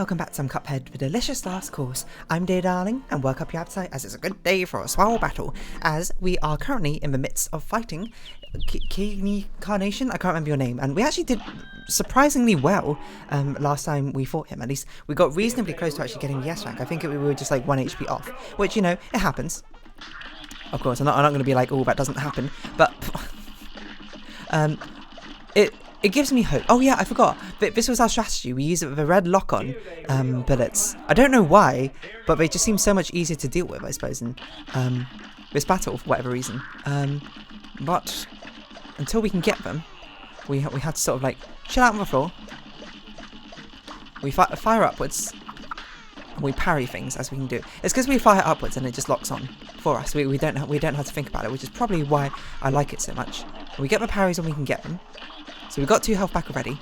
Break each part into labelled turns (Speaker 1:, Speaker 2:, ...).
Speaker 1: welcome back to some Cuphead, the delicious last course. I'm dear darling, and work up your appetite as it's a good day for a swell battle, as we are currently in the midst of fighting Kini Carnation. I can't remember your name, and we actually did surprisingly well last time we fought him. At least we got reasonably close to actually getting the S rank. I think we were just like 1 HP off, which, you know, it happens. Of course, I'm not going to be like, oh, that doesn't happen, but It gives me hope. Oh yeah, I forgot. This was our strategy. We used the red lock-on bullets. I don't know why, but they just seem so much easier to deal with, I suppose, in this battle for whatever reason. But until we can get them, we had to sort of like chill out on the floor. We fire upwards, and we parry things as we can do. It's because we fire upwards and it just locks on for us. We don't have to think about it, which is probably why I like it so much. We get the parries when we can get them. So we've got 2 health back already.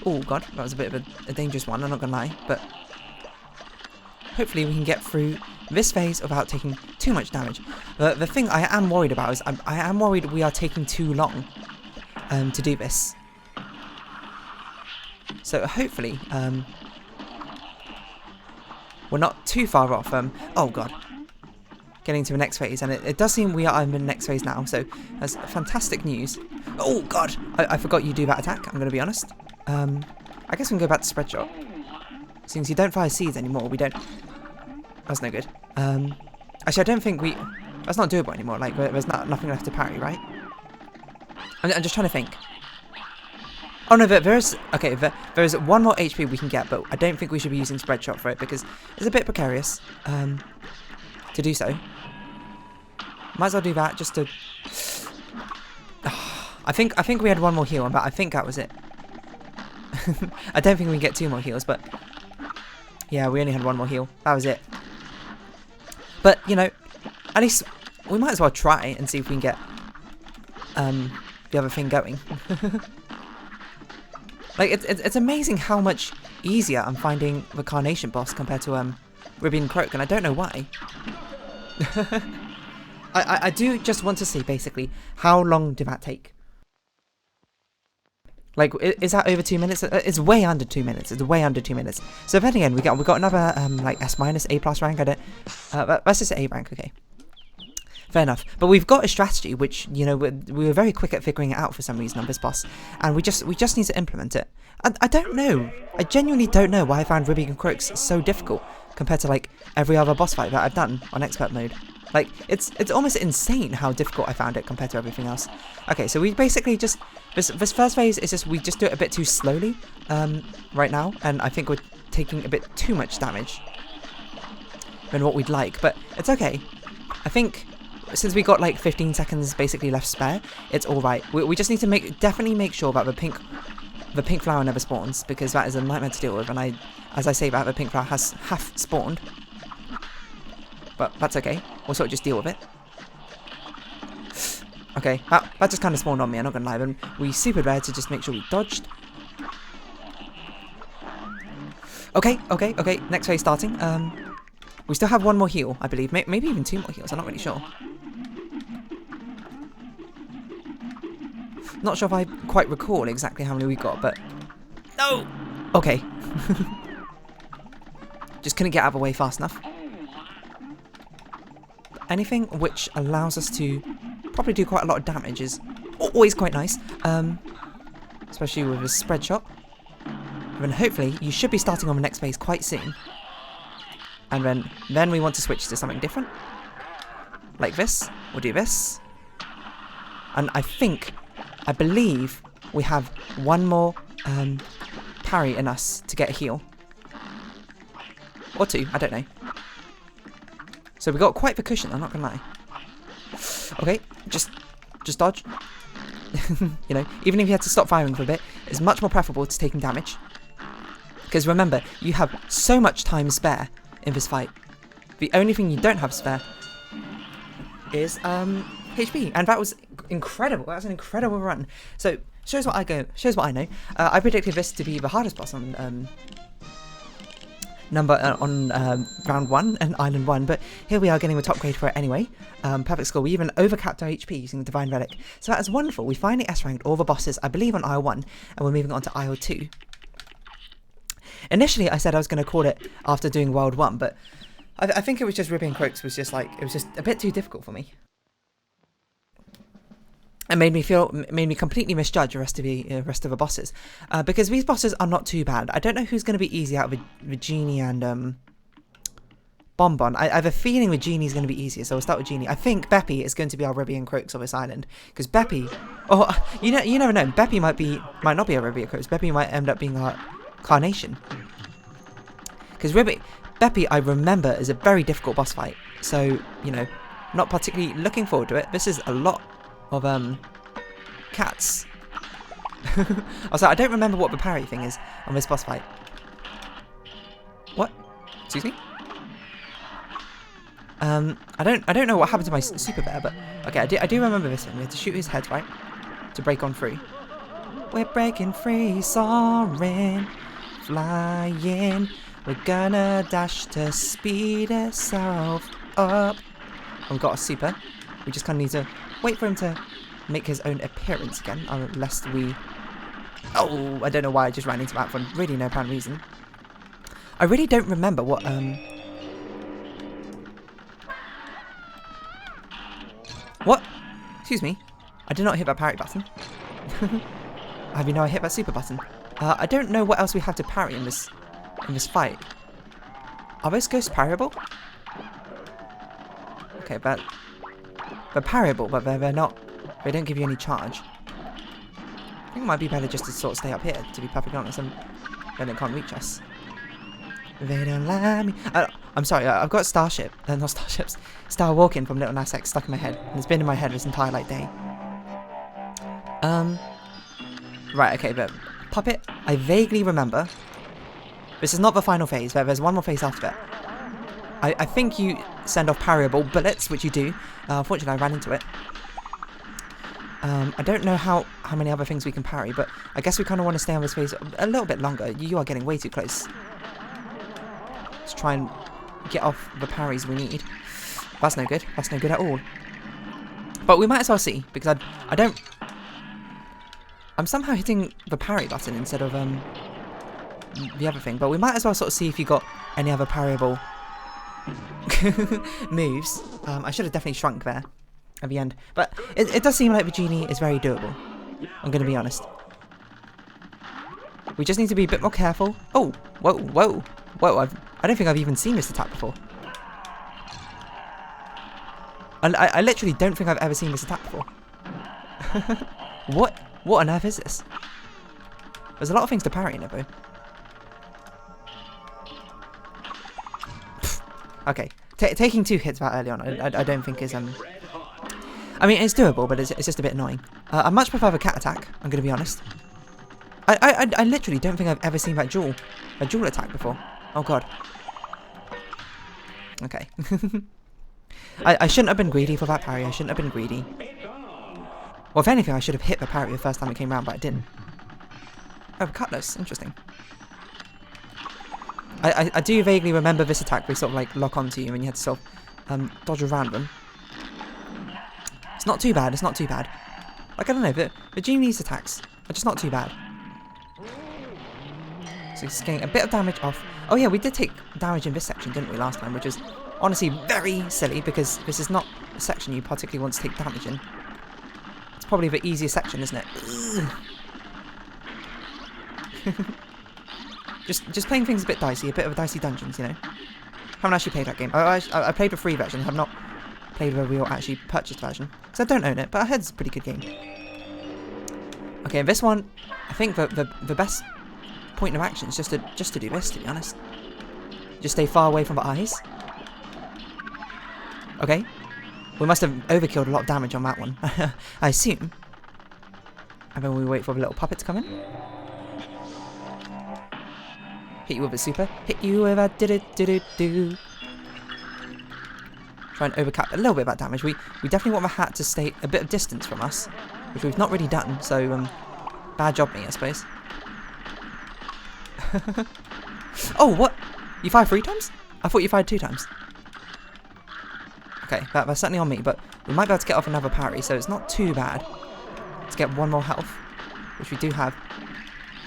Speaker 1: Oh god, that was a bit of a dangerous one, I'm not gonna lie. But hopefully we can get through this phase without taking too much damage. The thing I am worried about is I am worried we are taking too long to do this. So hopefully we're not too far off. Oh god. Getting to the next phase, and it does seem we are in the next phase now, so that's fantastic news. Oh god, I forgot you do that attack, I'm going to be honest. I guess we can go back to spread shot. Since you don't fire seeds anymore, we don't... That's no good. Actually, I don't think we... That's not doable anymore, like, there's nothing left to parry, right? I'm just trying to think. Oh no, there's... Okay, there's 1 more HP we can get, but I don't think we should be using spread shot for it, because it's a bit precarious to do so. Might as well do that, just to... I think we had 1 more heal on that. I think that was it. I don't think we can get 2 more heals, but yeah, we only had 1 more heal. That was it. But you know, at least we might as well try and see if we can get the other thing going. Like it's amazing how much easier I'm finding the Carnation boss compared to Ruby and Croak, and I don't know why. I do just want to see basically how long did that take. Like, is that over 2 minutes? It's way under 2 minutes. It's way under 2 minutes. So then again, we got another like S-, A+ rank. I don't. That's just A rank. Okay. Fair enough. But we've got a strategy which, you know, we were very quick at figuring it out for some reason on this boss, and we just need to implement it. I don't know. I genuinely don't know why I found Ruby and Croaks so difficult compared to like every other boss fight that I've done on expert mode. Like, it's almost insane how difficult I found it compared to everything else. Okay, so we basically just... This first phase is just... We just do it a bit too slowly right now. And I think we're taking a bit too much damage than what we'd like. But it's okay. I think since we got like 15 seconds basically left spare, it's alright. We just need to definitely make sure that the pink flower never spawns, because that is a nightmare to deal with. And as I say that, the pink flower has half spawned. But that's okay. We'll sort of just deal with it. Okay, that just kind of spawned on me, I'm not going to lie. Then we super rare to just make sure we dodged. Okay. Next phase starting. We still have 1 more heal, I believe. Maybe even 2 more heals, I'm not really sure. Not sure if I quite recall exactly how many we got, but... No! Okay. Just couldn't get out of the way fast enough. Anything which allows us to probably do quite a lot of damage is always quite nice, especially with a spread shot. And then hopefully you should be starting on the next phase quite soon, and then we want to switch to something different, like this. We'll do this, and I believe we have 1 more parry in us to get a heal, or 2. I don't know. So we got quite the cushion, I'm not gonna lie. Okay, just dodge. You know, even if you had to stop firing for a bit, it's much more preferable to taking damage. Because remember, you have so much time spare in this fight. The only thing you don't have spare is HP, and that was incredible. That was an incredible run. So shows what I know. I predicted this to be the hardest boss on round 1 and island 1, but here we are getting the top grade for it anyway. Perfect score. We even overcapped our HP using the Divine Relic, so that is wonderful. We finally S-ranked all the bosses, I believe, on Isle 1, and we're moving on to Isle 2. Initially, I said I was going to call it after doing World 1, but I think it was just Ribby and Croaks was just like, it was just a bit too difficult for me. It made me completely misjudge the rest of the bosses. Because these bosses are not too bad. I don't know who's going to be easy out of the Genie and Bonbon. I have a feeling the Genie is going to be easier, so we'll start with Genie. I think Beppy is going to be our Ribby and Croaks of this island. Because Beppy, you never know. Beppy might not be our Ribby and Croaks. Beppy might end up being our Carnation. Because Beppy, I remember, is a very difficult boss fight. So, you know, not particularly looking forward to it. This is a lot of, cats. Also, I don't remember what the parry thing is on this boss fight. What? Excuse me? I don't know what happened to my super bear, but okay, I do remember this one. We had to shoot his head, right? To break on free. We're breaking free, soaring, flying. We're gonna dash to speed ourselves up. And we've got a super. We just kind of need to wait for him to make his own appearance again, lest we... Oh, I don't know why I just ran into that for really no apparent reason. I really don't remember what, What? Excuse me. I did not hit that parry button. Have you know I hit that super button? I don't know what else we have to parry in this fight. Are those ghosts parryable? Okay, but they're parryable, but they're not. They don't give you any charge. I think it might be better just to sort of stay up here, to be perfectly honest, and then it can't reach us. They don't let me. I'm sorry, I've got Starship. Not Starships. Star Walking from Little Nas X stuck in my head, and it's been in my head this entire day. Right, okay, but Puppet, I vaguely remember. This is not the final phase, but there's one more phase after it. I think you send off parryable bullets, which you do. Unfortunately, I ran into it. I don't know how many other things we can parry, but I guess we kind of want to stay on this phase a little bit longer. You are getting way too close. Let's try and get off the parries we need. That's no good. That's no good at all. But we might as well see, because I don't... I'm somehow hitting the parry button instead of the other thing, but we might as well sort of see if you got any other parryable moves. I should have definitely shrunk there at the end, but it does seem like the Genie is very doable. I'm going to be honest. We just need to be a bit more careful. Oh, whoa, whoa, whoa! I don't think I've even seen this attack before. I literally don't think I've ever seen this attack before. What on earth is this? There's a lot of things to parry in it, though. Okay, taking 2 hits that early on, I don't think is I mean, it's doable, but it's just a bit annoying. I much prefer the cat attack. I'm gonna be honest. I literally don't think I've ever seen that dual attack before. Oh god. Okay. I shouldn't have been greedy for that parry. I shouldn't have been greedy. Well, if anything, I should have hit the parry the first time it came around, but I didn't. Oh, Cutlass. Interesting. I do vaguely remember this attack where you sort of like lock onto you and you had to sort of dodge around them. It's not too bad. It's not too bad. Like, I don't know, the Genie's attacks are just not too bad. So he's getting a bit of damage off. Oh yeah, we did take damage in this section, didn't we, last time? Which is honestly very silly because this is not a section you particularly want to take damage in. It's probably the easiest section, isn't it? just playing things a bit dicey, a bit of a dicey dungeons, you know. Haven't actually played that game. I played the free version. Have not played the real actually purchased version because I don't own it, but I heard it's a pretty good game. Okay, this one, I think the best point of action is just to do this, to be honest. Just stay far away from the eyes. Okay, we must have overkilled a lot of damage on that one. I assume. And then we wait for the little puppet to come in. Hit you with a super. Hit you with a do-do-do-do-do. Try and overcap a little bit of that damage. We definitely want the hat to stay a bit of distance from us, which we've not really done, so bad job me, I suppose. Oh, what? You fired 3 times? I thought you fired 2 times. Okay, that's certainly on me, but we might be able to get off another parry, so it's not too bad. Let's get 1 more health, which we do have.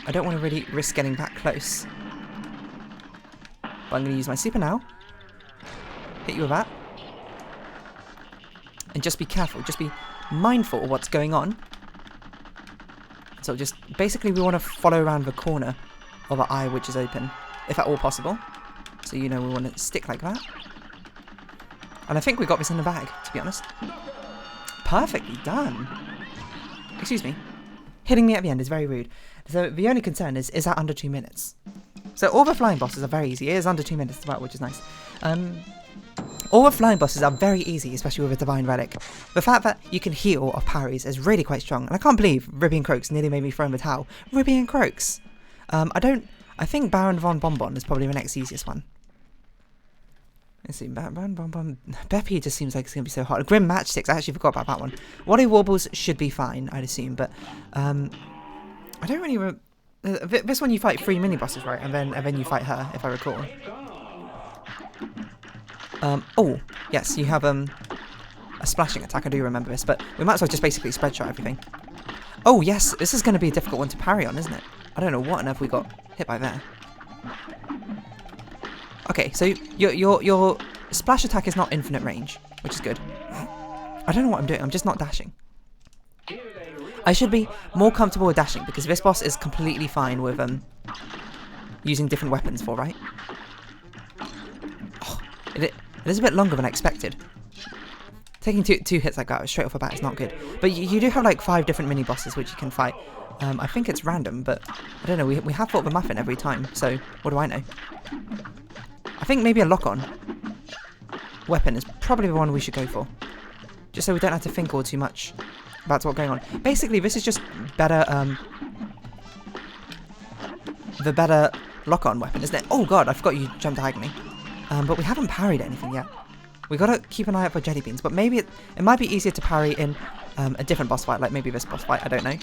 Speaker 1: I don't want to really risk getting that close. But I'm going to use my super now. Hit you with that. And just be careful. Just be mindful of what's going on. So just, basically we want to follow around the corner of our eye which is open. If at all possible. So you know we want to stick like that. And I think we got this in the bag, to be honest. Perfectly done. Excuse me. Hitting me at the end is very rude. So the only concern is that under 2 minutes? So all the flying bosses are very easy. It is under 2 minutes to battle, which is nice. All the flying bosses are very easy, especially with a Divine Relic. The fact that you can heal off parries is really quite strong. And I can't believe Ribby and Croaks nearly made me throw in the towel. Ribby and Croaks. I think Baron Von Bonbon is probably the next easiest one. Let's see, Baron Bonbon. Beppy just seems like it's going to be so hard. Grim Matchsticks, I actually forgot about that one. Wally Warbles should be fine, I'd assume, but I don't really this one you fight 3 mini bosses, right? And then you fight her, if I recall. Oh, yes, you have a splashing attack, I do remember this, but we might as well just basically spread shot everything. Oh yes, this is going to be a difficult one to parry on, isn't it? I don't know what on earth we got hit by there. Okay, so your splash attack is not infinite range, which is good. I don't know what I'm doing, I'm just not dashing. I should be more comfortable with dashing, because this boss is completely fine with using different weapons for, right? Oh, it is a bit longer than I expected. Taking two hits like that straight off the bat is not good. But you do have like 5 different mini bosses which you can fight. I think it's random, but I don't know, we have fought the muffin every time, so what do I know? I think maybe a lock-on weapon is probably the one we should go for. Just so we don't have to think all too much about what's going on. Basically, this is just better, the better lock-on weapon, isn't it? Oh god, I forgot you jumped diagonally. But we haven't parried anything yet. We gotta keep an eye out for jelly beans, but maybe it might be easier to parry in a different boss fight, like maybe this boss fight, I don't know.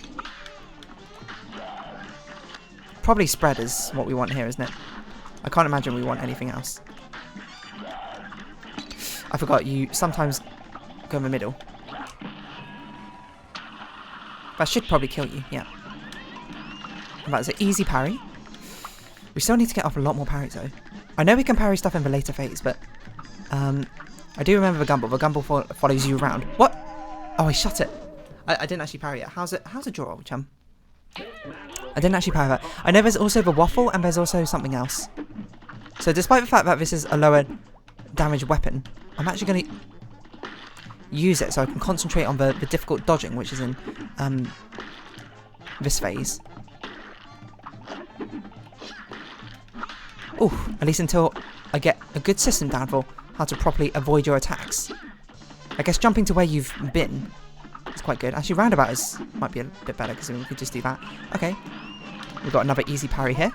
Speaker 1: Probably spread is what we want here, isn't it? I can't imagine we want anything else. I forgot, you sometimes go in the middle. That should probably kill you, yeah. That's an easy parry. We still need to get off a lot more parries though. I know we can parry stuff in the later phase, but I do remember the Gumball. The Gumball follows you around. What? Oh, I shot it. I didn't actually parry it. How's a draw, chum? I didn't actually parry that. I know there's also the waffle and there's also something else. So despite the fact that this is a lower damage weapon, I'm actually going to use it so I can concentrate on the difficult dodging, which is in this phase. Ooh, at least until I get a good system down for how to properly avoid your attacks. I guess jumping to where you've been is quite good. Actually, roundabout might be a bit better because we could just do that. Okay, we've got another easy parry here.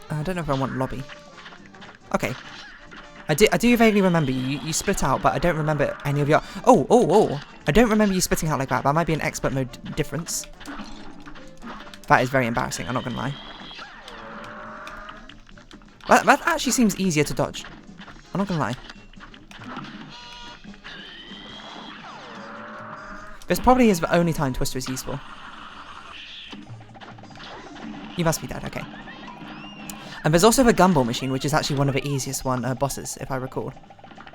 Speaker 1: I don't know if I want lobby. Okay, I do vaguely remember you split out, but I don't remember any of your. Oh! I don't remember you splitting out like that. That might be an expert mode difference. That is very embarrassing. I'm not gonna lie. That actually seems easier to dodge. I'm not gonna lie. This probably is the only time Twister is useful. You must be dead, okay. And there's also the Gumball machine, which is actually one of the easiest bosses, if I recall.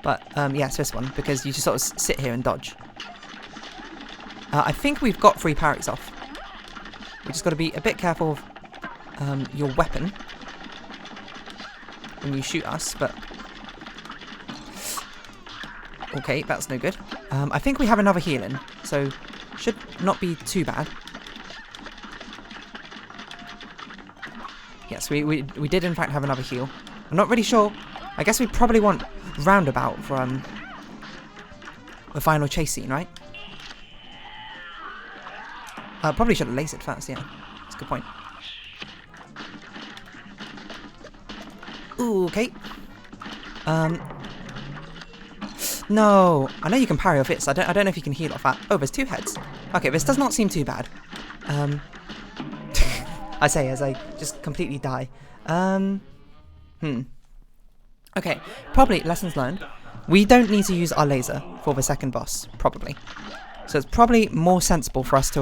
Speaker 1: But, yeah, it's this one, because you just sort of sit here and dodge. I think we've got 3 parries off. We just got to be a bit careful of your weapon when you shoot us, but... Okay, that's no good. I think we have another heal in, so should not be too bad. Yes, we did in fact have another heal. I'm not really sure. I guess we probably want roundabout for the final chase scene, right? Probably should have laced it first, yeah. That's a good point. Ooh, okay. No, I know you can parry off it, so I don't know if you can heal off that. Oh, there's 2 heads. Okay, this does not seem too bad. I say as I just completely die. Okay, probably lessons learned. We don't need to use our laser for the second boss, probably. So it's probably more sensible for us to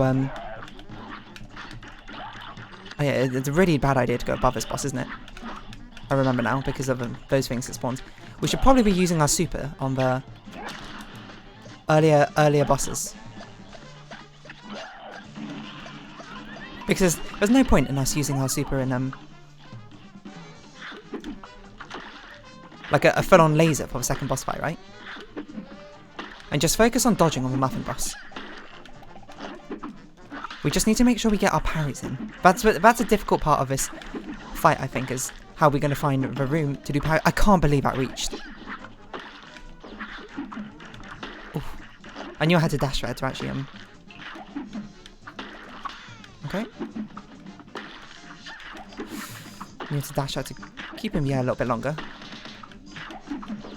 Speaker 1: oh yeah, it's a really bad idea to go above this boss, isn't it? I remember now, because of those things that spawned. We should probably be using our super on the earlier bosses. Because there's no point in us using our super in like a full-on laser for the second boss fight, right? And just focus on dodging on the muffin boss. We just need to make sure we get our parries in. That's a difficult part of this fight, I think, is how we're going to find the room to do parry. I can't believe I reached. Oof. I knew I had to dash there to actually okay. Need to dash out to keep him a little bit longer.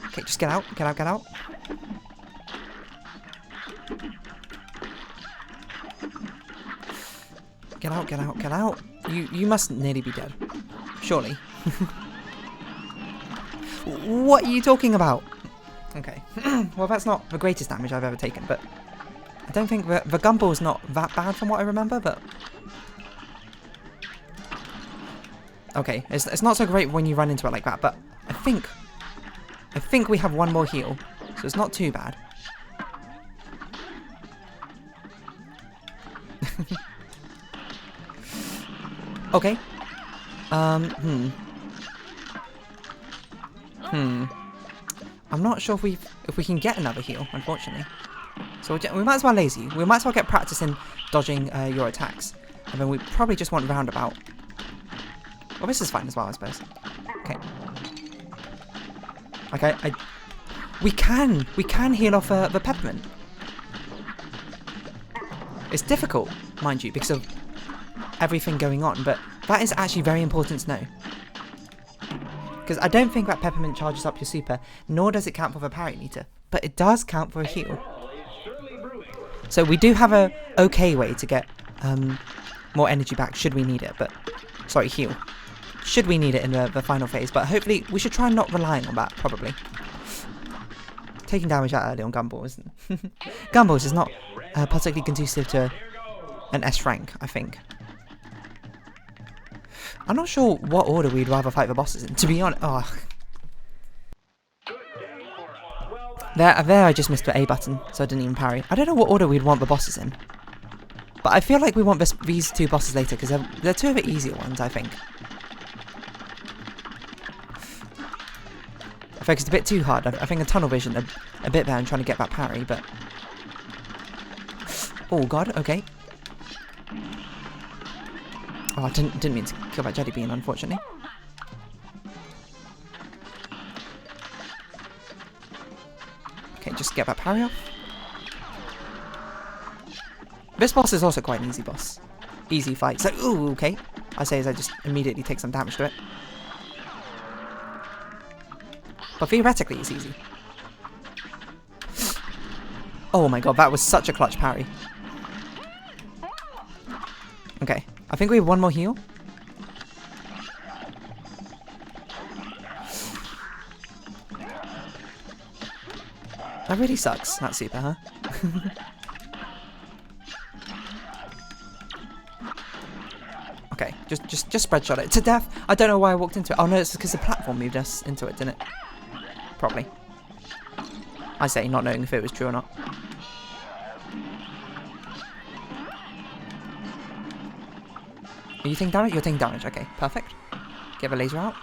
Speaker 1: Okay, just get out, get out, get out. Get out, get out, get out. You must nearly be dead. Surely. What are you talking about? Okay. Well, that's not the greatest damage I've ever taken, but I don't think the gumball is not that bad from what I remember, but okay, it's not so great when you run into it like that, but I think we have one more heal, so it's not too bad. Okay. I'm not sure if we can get another heal, unfortunately. So we might as well lazy. We might as well get practice in dodging your attacks, and then we probably just want roundabout. Well, this is fine as well, I suppose. Okay. Okay, we can heal off the peppermint. It's difficult, mind you, because of everything going on, but that is actually very important to know. Because I don't think that peppermint charges up your super, nor does it count for the parry meter, but it does count for a heal. So we do have a okay way to get more energy back should we need it, but sorry, heal. Should we need it in the final phase, but hopefully we should try not relying on that, probably. Taking damage that early on gumballs. Gumballs is not particularly conducive to an S rank, I think. I'm not sure what order we'd rather fight the bosses in, to be honest. Oh. There I just missed the A button, so I didn't even parry. I don't know what order we'd want the bosses in. But I feel like we want these two bosses later, because they're two of the easier ones, I think. I focused a bit too hard. I think a tunnel vision a bit better in trying to get that parry, but... Oh god, okay. Oh, I didn't mean to kill that jelly bean, unfortunately. Okay, just get that parry off. This boss is also quite an easy boss. Easy fight. So, ooh, okay. I say as I just immediately take some damage to it. But theoretically, it's easy. Oh my god, that was such a clutch parry. Okay, I think we have one more heal. That really sucks, that super, huh? Okay, just spread shot it to death. I don't know why I walked into it. Oh no, it's because the platform moved us into it, didn't it? Probably. I say, not knowing if it was true or not. Are you taking damage? You're taking damage. Okay, perfect. Get the laser out.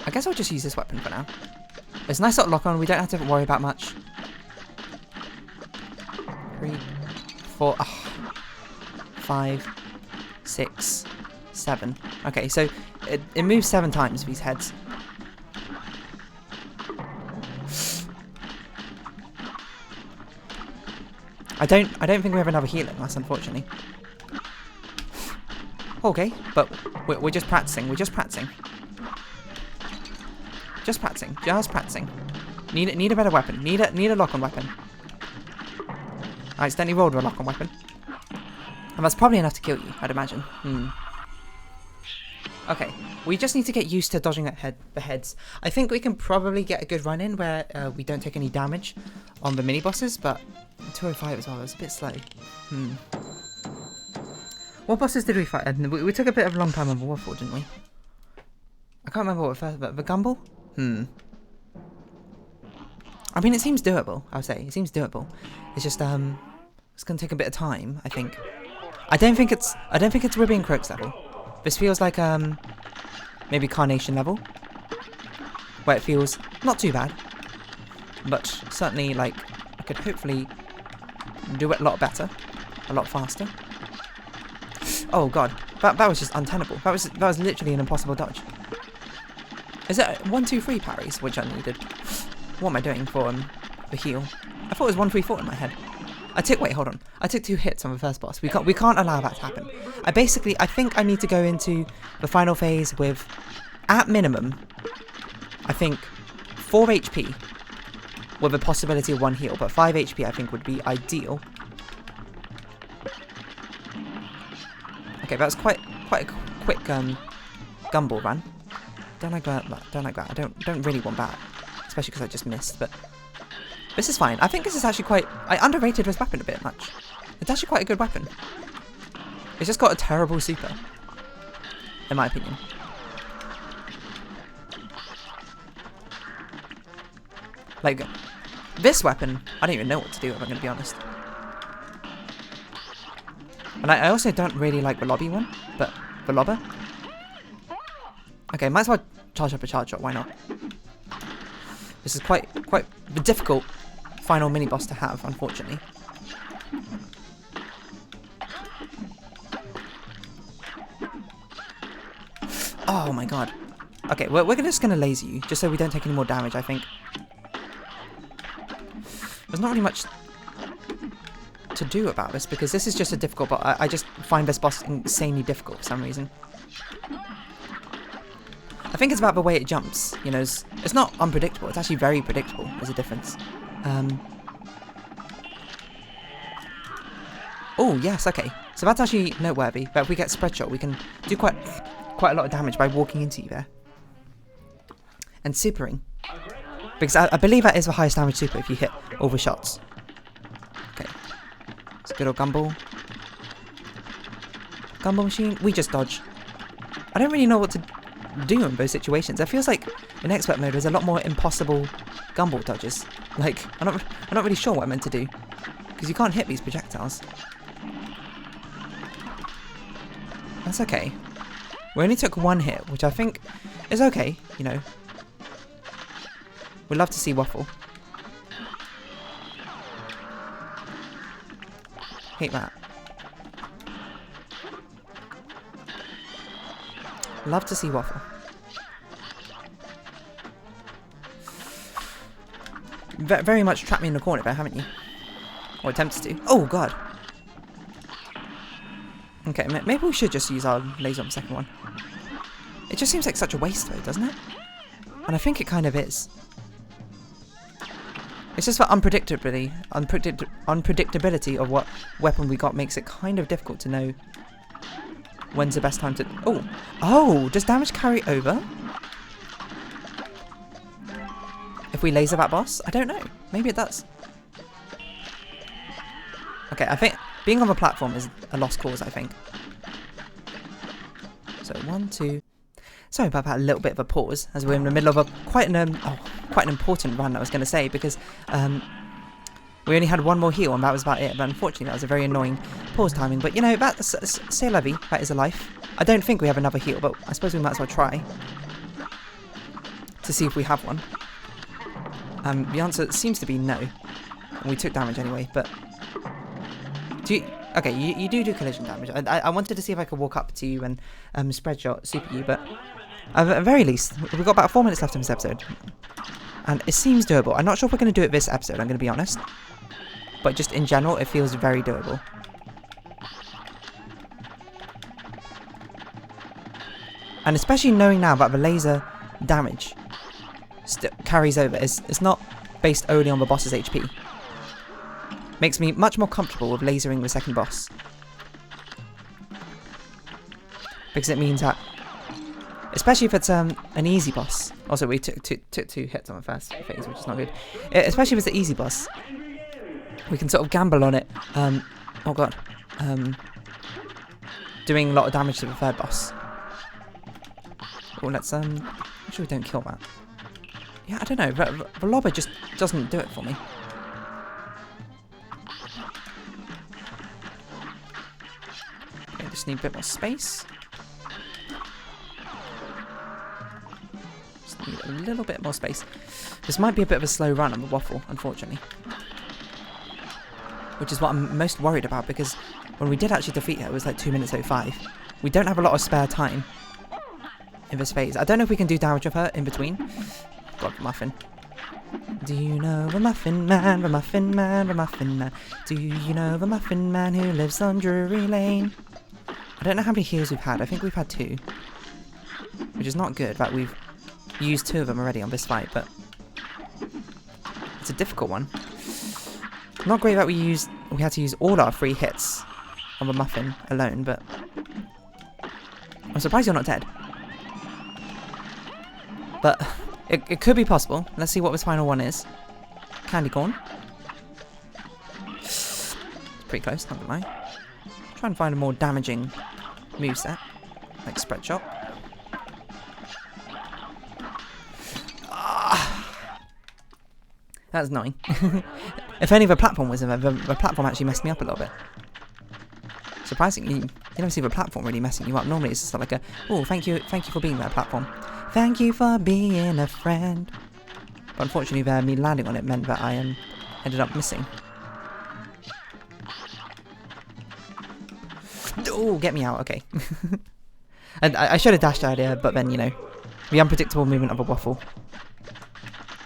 Speaker 1: I guess I'll just use this weapon for now. It's a nice little lock on. We don't have to worry about much. 3, 4, 5, 6, 7. Okay, so it moves 7 times, these heads. I don't think we have another healing, that's unfortunately. Okay, but we're just practicing. We're just practicing. Just practicing. Just practicing. Need a better weapon. Need a lock-on weapon. I accidentally rolled a lock-on weapon. And that's probably enough to kill you, I'd imagine. Okay, we just need to get used to dodging the heads. I think we can probably get a good run in where we don't take any damage on the mini-bosses, but 205 as well, it's a bit slow. What bosses did we fight? And we took a bit of a long time on Waffle, didn't we? I can't remember what first, but the Gumble? I mean, it seems doable, I would say. It seems doable. It's just, it's going to take a bit of time, I think. I don't think it's Ruby and Croak's level. This feels like, maybe Carnation level. Where it feels not too bad. But certainly, like, I could hopefully do it a lot better. A lot faster. Oh god, that was just untenable. That was literally an impossible dodge. Is it 1, 2, 3 parries, which I needed? What am I doing for the heal? I thought it was 1, 3, 4 in my head. Wait, hold on. I took 2 hits on the first boss. We can't allow that to happen. I think I need to go into the final phase with, at minimum, I think 4 HP with a possibility of 1 heal, but 5 HP I think would be ideal. Okay, that was quite a quick gumball run. Don't like that. I don't really want that, especially because I just missed. But this is fine. I think this is actually quite. I underrated this weapon a bit much. It's actually quite a good weapon. It's just got a terrible super, in my opinion. Like this weapon, I don't even know what to do if I'm going to be honest. And I also don't really like the lobby one, but the lobber. Okay, might as well charge up a charge shot, why not? This is quite the difficult final mini boss to have, unfortunately. Oh my god. Okay, we're just gonna laser you, just so we don't take any more damage, I think. There's not really much to do about this because this is just a difficult boss. I just find this boss insanely difficult for some reason. I think it's about the way it jumps, you know, it's not unpredictable, it's actually very predictable. There's a difference. Oh yes, okay, so that's actually noteworthy, but if we get spread shot we can do quite a lot of damage by walking into you there and supering, because I believe that is the highest damage super if you hit all the shots. Okay. It's a good old gumball. Gumball machine. We just dodge. I don't really know what to do in those situations. It feels like in expert mode there's a lot more impossible gumball dodges. Like I'm not really sure what I'm meant to do because you can't hit these projectiles. That's okay. We only took 1 hit, which I think is okay. You know, we'd love to see Waffle. Hate that. Love to see Waffle. Very much trapped me in the corner there, haven't you? Or attempted to. Oh god. Okay, maybe we should just use our laser on the second one. It just seems like such a waste though, doesn't it? And I think it kind of is. It's just for unpredictability of what weapon we got makes it kind of difficult to know when's the best time to... Oh, does damage carry over? If we laser that boss? I don't know. Maybe it does. Okay, I think being on the platform is a lost cause, I think. So 1, 2... Sorry about that little bit of a pause, as we're in the middle of quite an important run, I was going to say, because we only had 1 more heal and that was about it, but unfortunately that was a very annoying pause timing. But you know, that's c'est la vie, that is a life. I don't think we have another heal, but I suppose we might as well try to see if we have one. The answer seems to be no, and we took damage anyway, but... Okay, you do collision damage. I wanted to see if I could walk up to you and spread shot super you, but at the very least, we've got about 4 minutes left in this episode. And it seems doable. I'm not sure if we're going to do it this episode, I'm going to be honest. But just in general, it feels very doable. And especially knowing now that the laser damage carries over. It's not based only on the boss's HP. Makes me much more comfortable with lasering the second boss. Because it means that, especially if it's an easy boss. Also, we took 2 hits on the first phase, which is not good. Especially if it's an easy boss, we can sort of gamble on it. Oh god. doing a lot of damage to the third boss. Oh, let's make sure we don't kill that. Yeah, I don't know. The lobber just doesn't do it for me. Okay, just need a bit more space. Just need a little bit more space. This might be a bit of a slow run on the waffle, unfortunately. Which is what I'm most worried about, because when we did actually defeat her, it was like 2 minutes 05. We don't have a lot of spare time in this phase. I don't know if we can do damage with her in between. God, muffin. Do you know the muffin man, the muffin man, the muffin man? Do you know the muffin man who lives on Drury Lane? I don't know how many heals we've had. I think we've had 2. Which is not good, that we've used 2 of them already on this fight, but it's a difficult one. Not great that we had to use all our 3 hits on the muffin alone, but I'm surprised you're not dead. But it could be possible. Let's see what this final one is. Candy corn. It's pretty close, not gonna lie. Try and find a more damaging moveset, like spread shot. That's annoying. If only the platform was in there, the platform actually messed me up a little bit. Surprisingly, you never see the platform really messing you up. Normally it's just like a, oh, thank you for being there, platform. Thank you for being a friend. But unfortunately, me landing on it meant that I ended up missing. Oh, get me out, okay. And I should have dashed earlier, but then, you know, the unpredictable movement of a waffle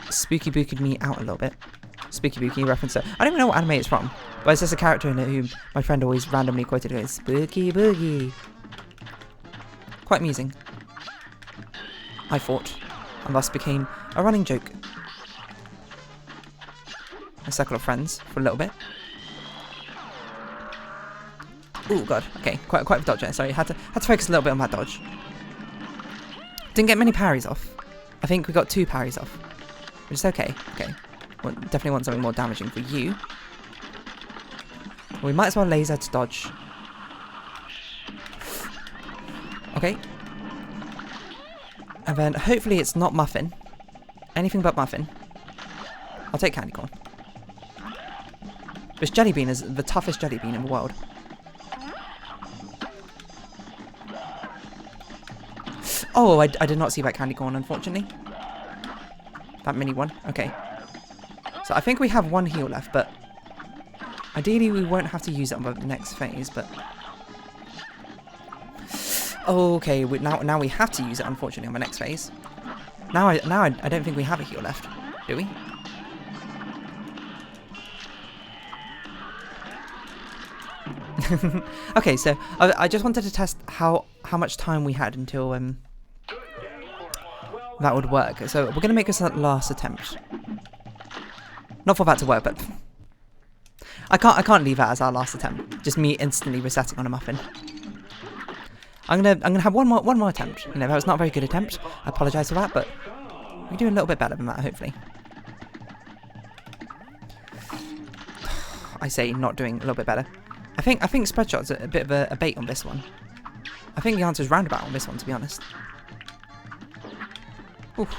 Speaker 1: spooky booked me out a little bit. Spooky Bookie reference to, I don't even know what anime it's from, but it's just a character in it who my friend always randomly quoted as Spooky Boogie. Quite amusing, I thought, and thus became a running joke. A circle of friends for a little bit. Oh god, okay, quite a dodge there. Sorry, had to focus a little bit on that dodge. Didn't get many parries off. I think we got 2 parries off, which is okay. Okay, well, definitely want something more damaging for you. We might as well laser to dodge. Okay, and then hopefully it's not muffin. Anything but muffin. I'll take candy corn. This jelly bean is the toughest jelly bean in the world. Oh, I did not see that candy corn, unfortunately. That mini one. Okay. So I think we have 1 heal left, but ideally we won't have to use it on the next phase, but okay, now we have to use it, unfortunately, on the next phase. Now I don't think we have a heal left, do we? Okay, so I just wanted to test how much time we had until that would work. So we're gonna make this a last attempt. Not for that to work, but I can't leave that as our last attempt. Just me instantly resetting on a muffin. I'm gonna have one more attempt. You know, that was not a very good attempt. I apologise for that, but we do a little bit better than that, hopefully. I say not doing a little bit better. I think spread shot's a bit of a bait on this one. I think the answer's roundabout on this one, to be honest. Oof.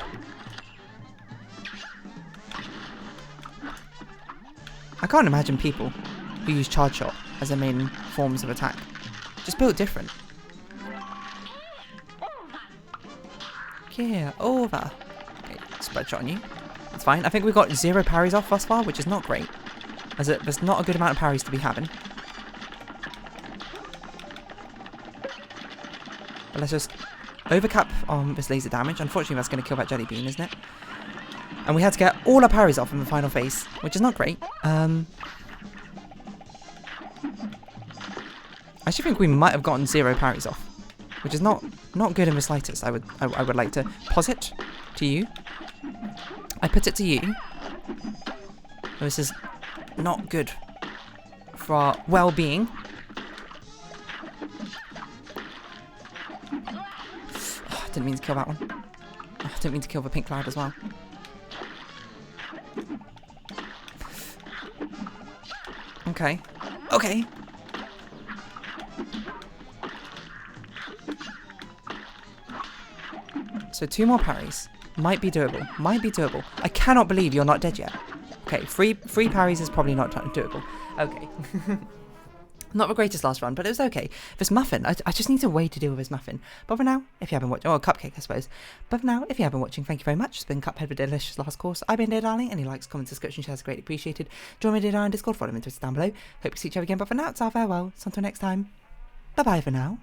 Speaker 1: I can't imagine people who use charge shot as their main forms of attack. Just built different. Yeah, over. Okay, spread shot on you. That's fine. I think we've got 0 parries off thus far, which is not great. As there's not a good amount of parries to be having. But let's just overcap on this laser damage. Unfortunately, that's going to kill that jelly bean, isn't it? And we had to get all our parries off in the final phase, which is not great. I actually think we might have gotten 0 parries off, which is not good in the slightest. I would like to posit to you. I put it to you. This is not good for our well-being. Oh, I didn't mean to kill that one. Oh, I didn't mean to kill the pink cloud as well. Okay. Okay. So 2 more parries. Might be doable. Might be doable. I cannot believe you're not dead yet. Okay, 3 parries is probably not doable. Okay. Not the greatest last run, but it was okay. This muffin, I just need a way to deal with this muffin. But for now, if you have been watching, or cupcake, I suppose. But for now, if you have been watching, thank you very much. It's been Cuphead with Delicious Last Course. I've been dear darling. Any likes, comments, description, shares, greatly appreciated. Join me dear darling Discord, follow me on Twitter down below. Hope to see each other again, but for now, it's our farewell. So until next time, bye bye for now.